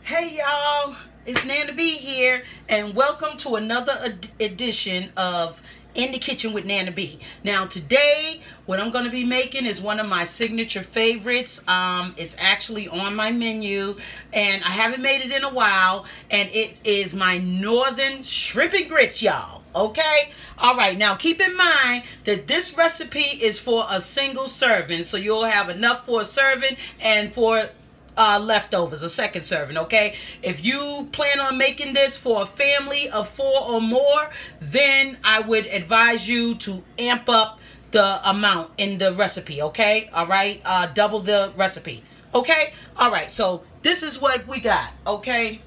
Hey y'all, it's Nana B here, and welcome to another edition of In the Kitchen with Nana B. Now today, what I'm going to be making is one of my signature favorites. It's actually on my menu, and I haven't made it in a while, and it is my Northern Shrimp and Grits, y'all. Okay? Alright, now keep in mind that this recipe is for a single serving, so you'll have enough for a serving and for leftovers, a second serving. Okay, if you plan on making this for a family of 4 or more, then I would advise you to amp up the amount in the recipe. Okay, all right, double the recipe. Okay, all right, so this is what we got. Okay,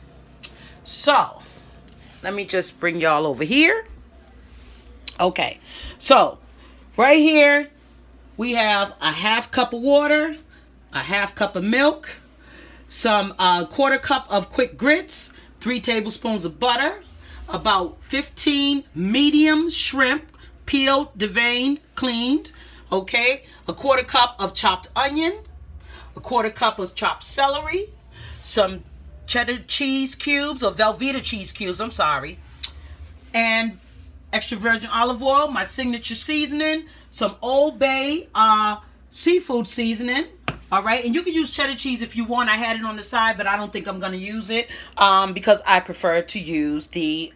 so let me just bring y'all over here. Okay, so right here we have a half cup of water, a half cup of milk, some quarter cup of quick grits, 3 tablespoons of butter, about 15 medium shrimp, peeled, deveined, cleaned, okay, a quarter cup of chopped onion, a quarter cup of chopped celery, some cheddar cheese cubes, or Velveeta cheese cubes, I'm sorry, and extra virgin olive oil, my signature seasoning, some Old Bay seafood seasoning. All right, and you can use cheddar cheese if you want. I had it on the side, but I don't think I'm going to use it because I prefer to use the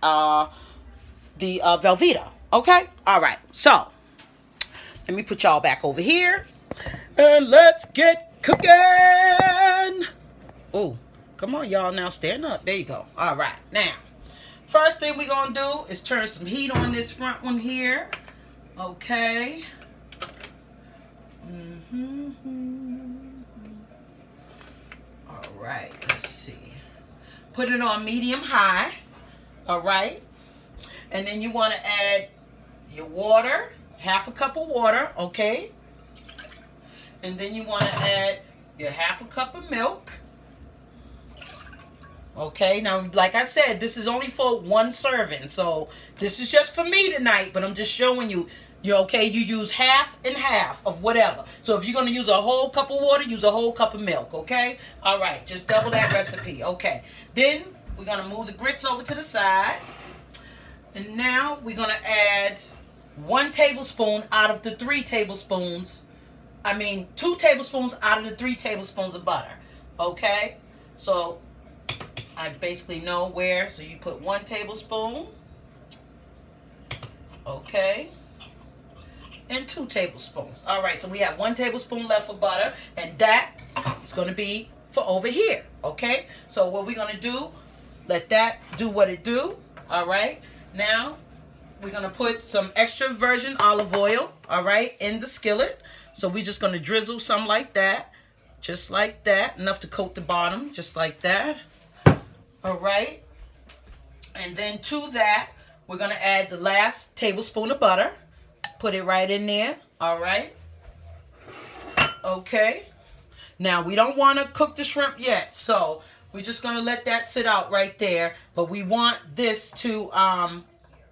Velveeta. Okay, all right. So let me put y'all back over here, and let's get cooking. Oh, come on, y'all. Now stand up. There you go. All right. Now, first thing we're gonna do is turn some heat on this front one here. Okay. All right, let's see. Put it on medium high. All right, and then you want to add your water, half a cup of water. Okay, and then you want to add your half a cup of milk. Okay, now like I said, this is only for 1 serving, so this is just for me tonight, but I'm just showing you. Okay, you use half and half of whatever. So if you're going to use a whole cup of water, use a whole cup of milk, okay? All right, just double that recipe, okay. Then we're going to move the grits over to the side. And now we're going to add 1 tablespoon out of the 3 tablespoons. 2 tablespoons out of the 3 tablespoons of butter, okay? So I basically know where. So you put 1 tablespoon, okay, and 2 tablespoons. All right, so we have 1 tablespoon left for butter, and that is going to be for over here, okay? So what we're going to do, let that do what it do, all right? Now, we're going to put some extra virgin olive oil, all right, in the skillet. So we're just going to drizzle some like that, just like that, enough to coat the bottom, just like that, all right? And then to that, we're going to add the last tablespoon of butter. Put it right in there, all right? Okay. Now, we don't want to cook the shrimp yet, so we're just going to let that sit out right there. But we want this to,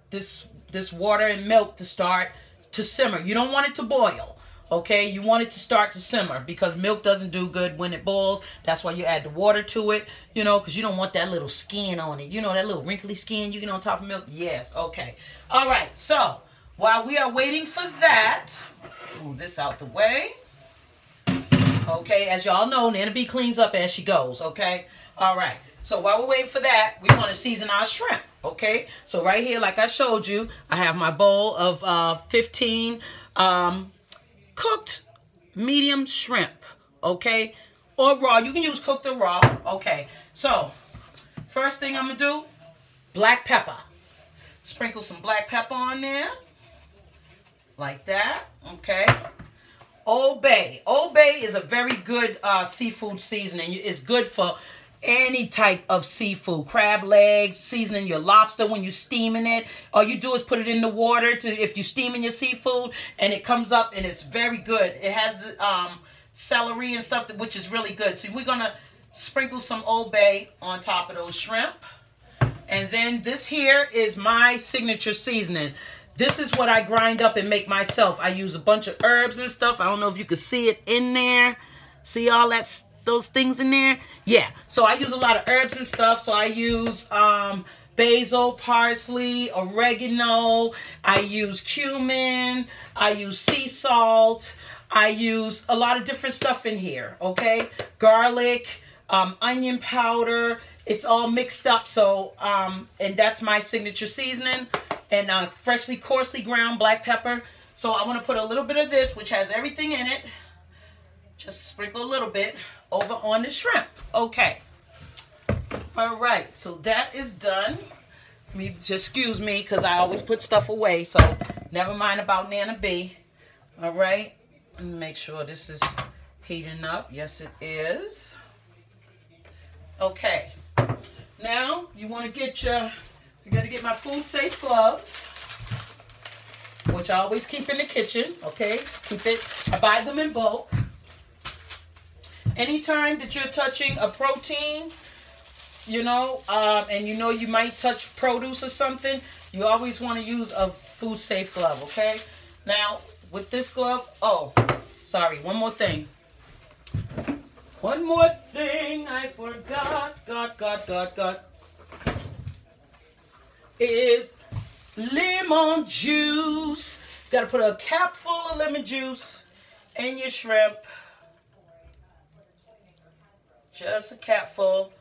this water and milk to start to simmer. You don't want it to boil, okay? You want it to start to simmer because milk doesn't do good when it boils. That's why you add the water to it, you know, because you don't want that little skin on it. You know, that little wrinkly skin you get on top of milk? Yes, okay. All right, so while we are waiting for that, move this out the way. Okay, as y'all know, Nana B cleans up as she goes, okay? All right, so while we're waiting for that, we want to season our shrimp, okay? So right here, like I showed you, I have my bowl of 15 cooked medium shrimp, okay? Or raw, you can use cooked or raw, okay? So, first thing I'm going to do, black pepper. Sprinkle some black pepper on there. Like that, okay. Old Bay. Old Bay is a very good seafood seasoning. It's good for any type of seafood. Crab legs, seasoning your lobster when you're steaming it. All you do is put it in the water if you're steaming your seafood, and it comes up and it's very good. It has the celery and stuff, which is really good. So we're going to sprinkle some Old Bay on top of those shrimp. And then this here is my signature seasoning. This is what I grind up and make myself. I use a bunch of herbs and stuff. I don't know if you can see it in there. See all that those things in there. Yeah, so I use a lot of herbs and stuff. So I use basil, parsley, oregano. I use cumin. I use sea salt. I use a lot of different stuff in here, okay? Garlic, onion powder. It's all mixed up. So, and that's my signature seasoning. And freshly, coarsely ground black pepper. So I want to put a little bit of this, which has everything in it. Just sprinkle a little bit over on the shrimp. Okay. All right. So that is done. Just excuse me, because I always put stuff away. So never mind about Nana B. All right. Let me make sure this is heating up. Yes, it is. Okay. Now you want to get your... You got to get my food safe gloves, which I always keep in the kitchen, okay? Keep it, I buy them in bulk. Anytime that you're touching a protein, you know, and you know you might touch produce or something, you always want to use a food safe glove, okay? Now, with this glove, oh, sorry, one more thing. One more thing I forgot, God. Is lemon juice. Got to put a cap full of lemon juice in your shrimp. Just a cap full.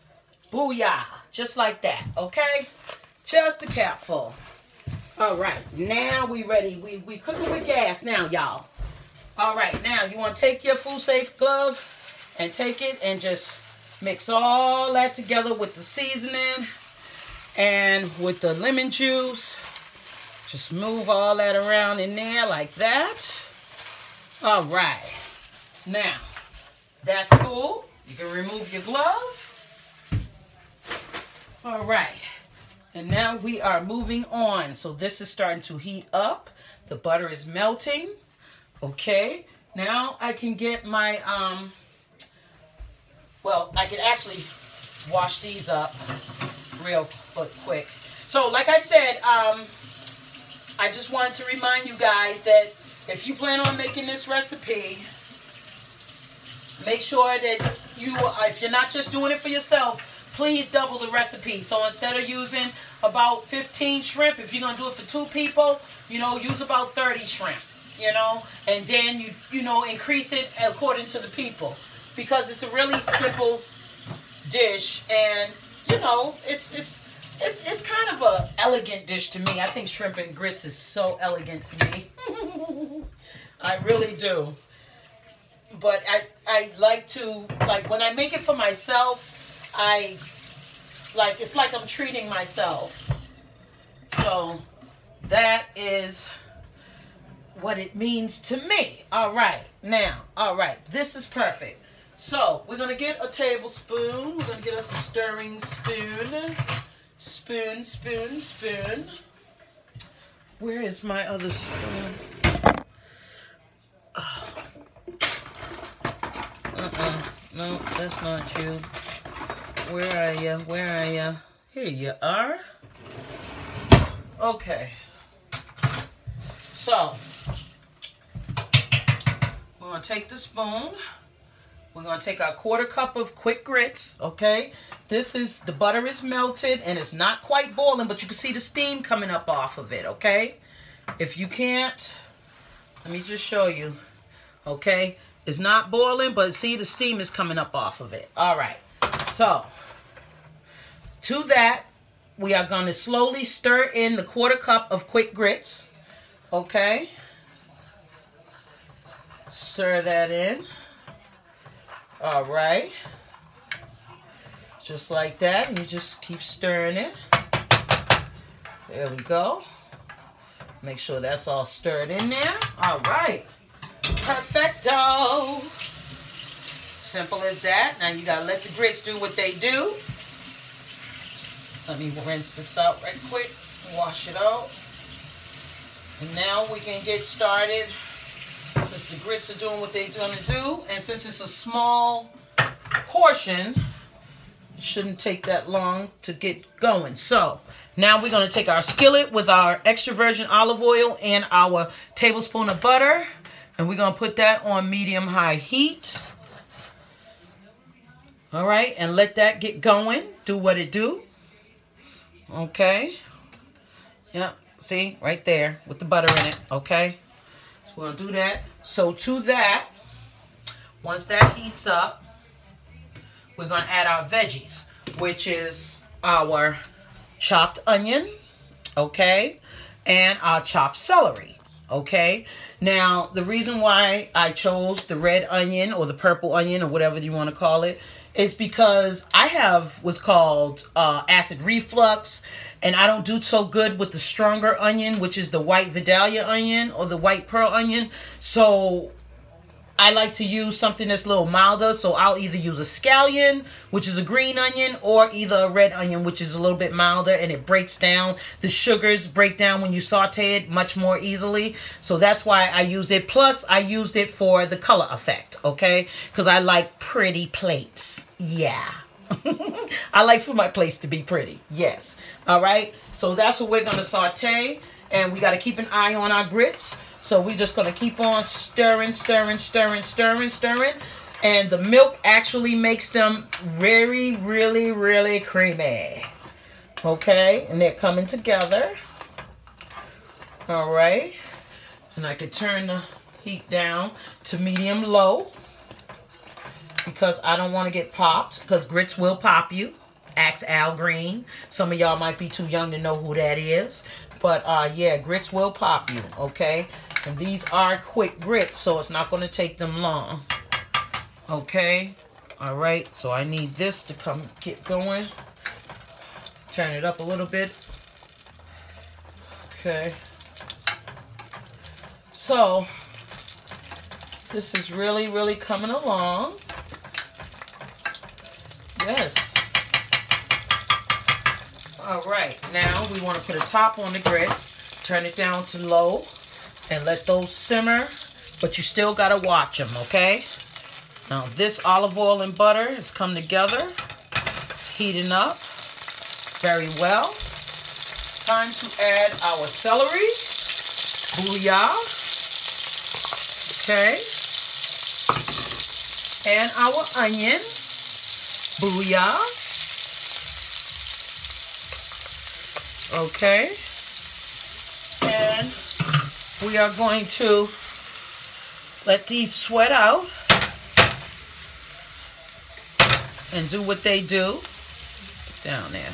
Booyah. Just like that, okay? Just a cap full. All right, now we ready. We cooking with gas now, y'all. All right, now you want to take your food safe glove and take it and just mix all that together with the seasoning. And with the lemon juice, just move all that around in there like that. All right. Now, that's cool. You can remove your glove. All right. And now we are moving on. So this is starting to heat up. The butter is melting. Okay. Now I can get my, well, I can actually wash these up real quick. So like I said, I just wanted to remind you guys that if you plan on making this recipe, make sure that you, if you're not just doing it for yourself, please double the recipe. So instead of using about 15 shrimp, if you're going to do it for 2 people, you know, use about 30 shrimp, you know, and then you know, increase it according to the people, because it's a really simple dish. And you know, it's kind of a elegant dish to me. I think shrimp and grits is so elegant to me. I really do. But I like to, like, when I make it for myself, it's like I'm treating myself. So that is what it means to me. All right. Now, all right. This is perfect. So, we're going to get a tablespoon. We're going to get us a stirring spoon. Spoon. Where is my other spoon? Oh. No, that's not you. Where are you? Where are you? Here you are. Okay. So, we're going to take the spoon. We're going to take our 1/4 cup of quick grits, okay? This is, the butter is melted and it's not quite boiling, but you can see the steam coming up off of it, okay? If you can't, let me just show you, okay? It's not boiling, but see, the steam is coming up off of it. All right, so to that, we are going to slowly stir in the 1/4 cup of quick grits, okay? Stir that in. All right, just like that, and you just keep stirring it. There we go. Make sure that's all stirred in there. All right, perfecto. Simple as that. Now you gotta let the grits do what they do. Let me rinse this out right quick, wash it out. And now we can get started. Since the grits are doing what they're going to do, and since it's a small portion, it shouldn't take that long to get going. So now we're going to take our skillet with our extra virgin olive oil and our tablespoon of butter, and we're going to put that on medium-high heat. All right, and let that get going. Do what it do. Okay. Yep. See, right there with the butter in it. Okay. So we're going to do that. So to that, once that heats up, we're going to add our veggies, which is our chopped onion, okay, and our chopped celery, okay. Now, the reason why I chose the red onion or the purple onion or whatever you want to call it is because I have what's called acid reflux, and I don't do so good with the stronger onion, which is the white Vidalia onion or the white pearl onion. So I like to use something that's a little milder, so I'll either use a scallion, which is a green onion, or either a red onion, which is a little bit milder, and it breaks down. The sugars break down when you saute it much more easily, so that's why I use it. Plus, I used it for the color effect, okay? Because I like pretty plates. Yeah. I like for my plates to be pretty. Yes. All right? So that's what we're going to saute, and we got to keep an eye on our grits. So we're just going to keep on stirring, stirring, stirring, stirring, stirring. And the milk actually makes them very, really, really creamy. Okay? And they're coming together. All right. And I can turn the heat down to medium low, because I don't want to get popped, because grits will pop you. Ask Al Green. Some of y'all might be too young to know who that is. But, yeah, grits will pop you, okay? And these are quick grits, so it's not going to take them long. Okay? All right, so I need this to get going. Turn it up a little bit. Okay. So, this is really, really coming along. Yes. All right, now we want to put a top on the grits, turn it down to low, and let those simmer, but you still got to watch them, okay? Now, this olive oil and butter has come together, heating up very well. Time to add our celery, booyah, okay, and our onion, booyah. Okay, and we are going to let these sweat out and do what they do. Down there.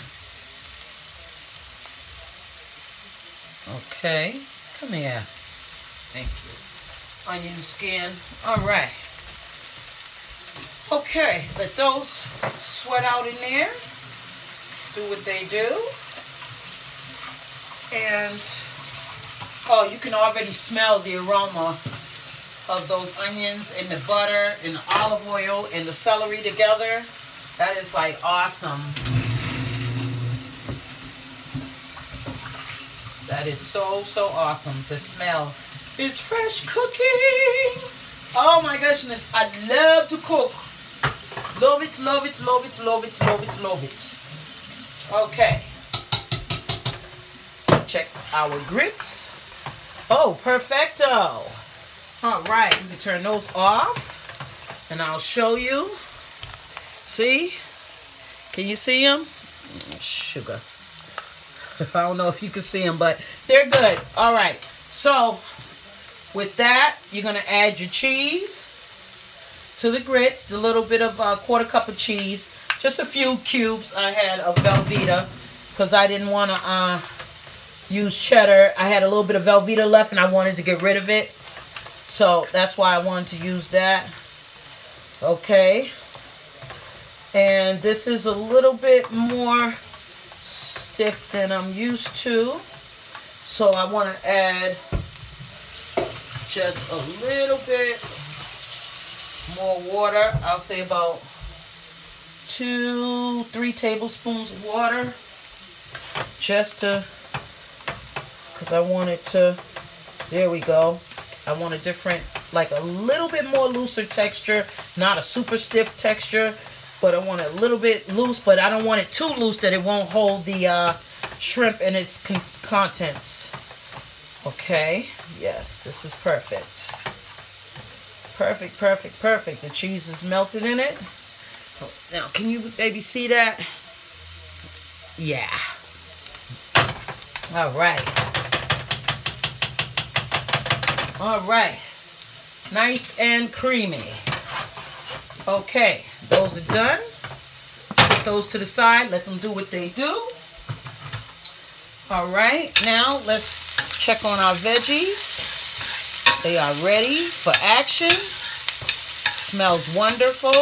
Okay, come here. Thank you. Onion skin. All right. Okay, let those sweat out in there. Do what they do. And, oh, you can already smell the aroma of those onions and the butter and the olive oil and the celery together. That is like awesome. That is so, so awesome. The smell is fresh cooking. Oh my goodness, I love to cook. Love it, love it, love it, love it, love it, love it. Okay. Check our grits. Oh, perfecto. All right, we can turn those off, and I'll show you. See? Can you see them? Sugar. I don't know if you can see them, but they're good. All right. So, with that, you're going to add your cheese to the grits, the little bit of a quarter cup of cheese, just a few cubes I had of Velveeta, because I didn't want to use cheddar. I had a little bit of Velveeta left, and I wanted to get rid of it. So that's why I wanted to use that. Okay. And this is a little bit more stiff than I'm used to. So I want to add just a little bit more water. I'll say about 2-3 tablespoons of water. Just to, because I want it to, there we go. I want a different, like a little bit more looser texture, not a super stiff texture, but I want it a little bit loose, but I don't want it too loose that it won't hold the shrimp and its contents. Okay, yes, this is perfect. Perfect, perfect, perfect. The cheese is melted in it. Now, can you maybe see that? Yeah. All right. All right. Nice and creamy. Okay, those are done. Put those to the side. Let them do what they do. All right, now let's check on our veggies. They are ready for action. Smells wonderful.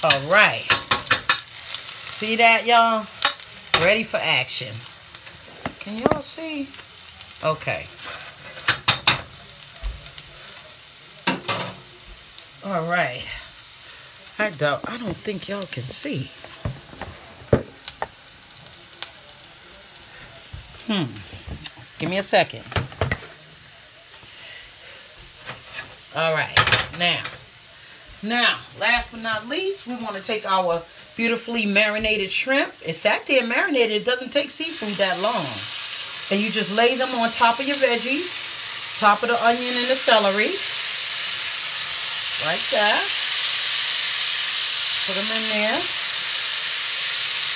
All right. See that, y'all? Ready for action. Can y'all see? Okay. All right. I don't think y'all can see. Give me a second. All right. Now, last but not least, we want to take our beautifully marinated shrimp. It's sat there marinated. It doesn't take seafood that long. And you just lay them on top of your veggies, top of the onion and the celery. Like that. Put them in there.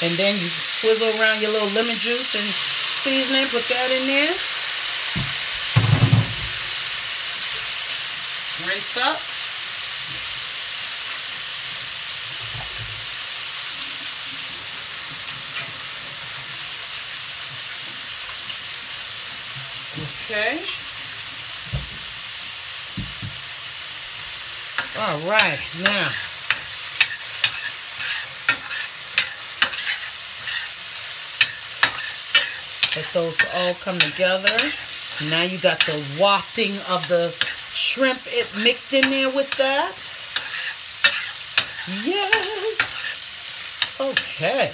And then you swizzle around your little lemon juice and seasoning. Put that in there. Rinse up. Okay. All right, now let those all come together. Now you got the wafting of the shrimp mixed in there with that. Yes. Okay.